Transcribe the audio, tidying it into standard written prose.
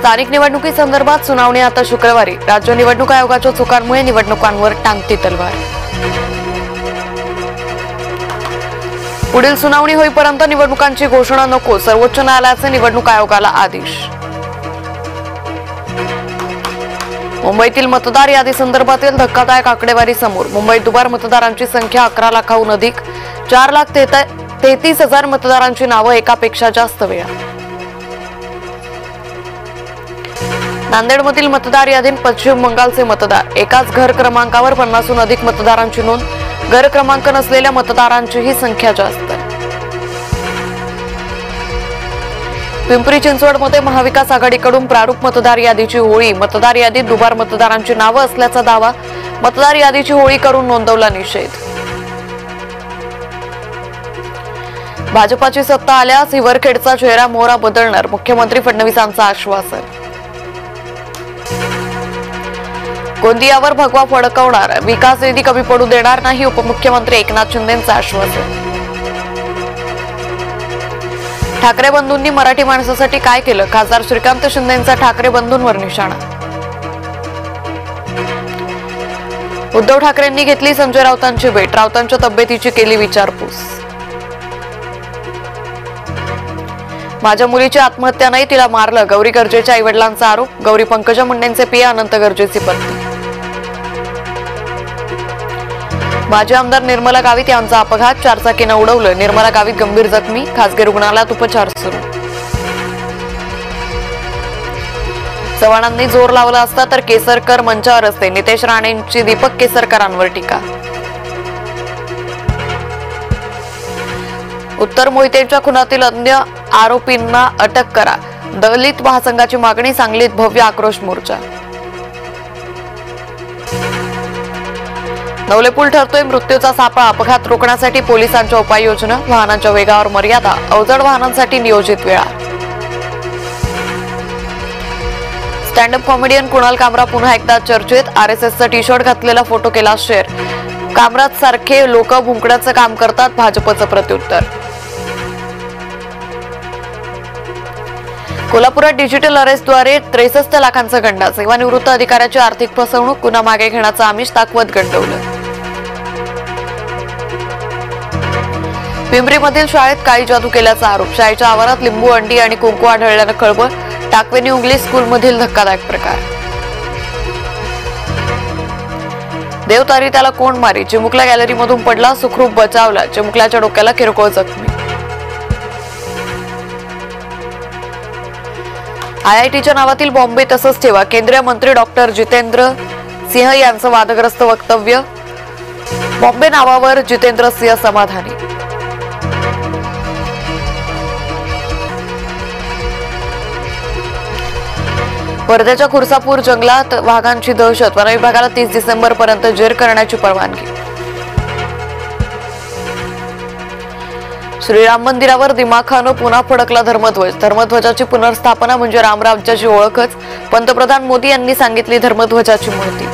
स्थानिक निवडणुकीसंदर्भात सुनावणी आता शुक्रवारी। राज्य निवडणूक आयोगाच्या चुकांमुळे निवडणुकांवर टांगती तलवार। पुढील सुनावणी होईपर्यंत निवडणुकांची घोषणा नको, सर्वोच्च न्यायालयाचे निवडणूक आयोगाला आदेश। मुंबईतील मतदार यादी संदर्भातील धक्कादायक आकडेवारी समोर। मुंबईत दुबार मतदारांची संख्या 11 लाखाहून अधिक, 4,33,000 मतदारांची नावं एकापेक्षा जास्त वेळा। नांदेडमधील मतदार यादीत पश्चिम बंगालचे मतदार, एकाच घर क्रमांकावर 50हून अधिक मतदारांची नोंद, घर क्रमांक नसलेल्या मतदारांचीही संख्या जास्त। पिंपरी चिंचवडमध्ये महाविकास आघाडीकडून प्रारूप मतदार यादीची होळी। मतदार यादीत दुबार मतदारांची नावं असल्याचा दावा, मतदार यादीची होळी करून नोंदवला निषेध। भाजपाची सत्ता आल्यास हिवरखेडचा चेहरा मोहरा बदलणार, मुख्यमंत्री फडणवीसांचं आश्वासन। गोंदियावर भगवा फडकवणार, विकास निधी कमी पडू देणार नाही, उपमुख्यमंत्री एकनाथ शिंदेंचं आश्वासन। ठाकरे बंधूंनी मराठी माणसासाठी काय केलं, खासदार श्रीकांत शिंदेंचा ठाकरे बंधूंवर निशाणा। उद्धव ठाकरेंनी घेतली संजय राऊतांची भेट, राऊतांच्या तब्येतीची केली विचारपूस। माझ्या मुलीची आत्महत्या नाही, तिला मारलं, गौरी गर्जेच्या आईवडिलांचा आरोप। गौरी पंकजा मुंडेंचे पिया, अनंत गर्जेची पत्नी। माजी आमदार निर्मला गावित यांचा अपघात, चारचाकीनं उडवलं, निर्मला गावित गंभीर जखमी, खासगी रुग्णालयात उपचार सुरू। चव्हाणांनी जोर लावला असता तर केसरकर मंचावर असते, नितेश राणेंची दीपक केसरकरांवर टीका। उत्तर मोहितेंच्या खुनातील अन्य आरोपींना अटक करा, दलित महासंघाची मागणी, सांगलीत भव्य आक्रोश मोर्चा। नवले पूल ठरतोय मृत्यूचा सापळा, अपघात रोखण्यासाठी पोलिसांच्या उपाययोजना, वाहनांच्या वेगावर मर्यादा, अवजड वाहनांसाठी नियोजित वेळा। स्टँडअप कॉमेडियन कुणाल कामरा पुन्हा एकदा चर्चेत, आरएसएसचा टी शर्ट घातलेला फोटो केला शेअर। कामराज सारखे लोक भुंकण्याचं काम करतात, भाजपचं प्रत्युत्तर। कोल्हापुरात डिजिटल अरेस्टद्वारे 63 लाखांचा गंडा, सेवानिवृत्त अधिकाऱ्याची आर्थिक फसवणूक, गुन्हा मागे घेण्याचं आमिष दाखवत गंडवलं। पिंपरीमधील शाळेत काळी जादू केल्याचा आरोप, शाळेच्या आवारात लिंबू, अंडी आणि कुंकू आढळल्यानं खळबळ, टाकवेनी इंग्लिश स्कूलमधील धक्कादायक प्रकार। देवतारी त्याला कोण मारी, चिमुकला गॅलरीमधून पडला, सुखरूप बचावला, चिमुकल्याच्या डोक्याला किरकोळ जखमी। आयआयटीच्या नावातील बॉम्बे तसंच ठेवा, केंद्रीय मंत्री डॉक्टर जितेंद्र सिंह यांचं वादग्रस्त वक्तव्य, बॉम्बे नावावर जितेंद्र सिंह समाधानी। वर्ध्याच्या खुरसापूर जंगलात वाघांची दहशत, वन विभागाला 30 डिसेंबरपर्यंत जेर करण्याची परवानगी। श्रीराम मंदिरावर दिमाखानं पुन्हा फडकला धर्मध्वज, धर्मध्वजाची पुनर्स्थापना म्हणजे रामराज्याची ओळखच, पंतप्रधान मोदी यांनी सांगितली धर्मध्वजाची महती।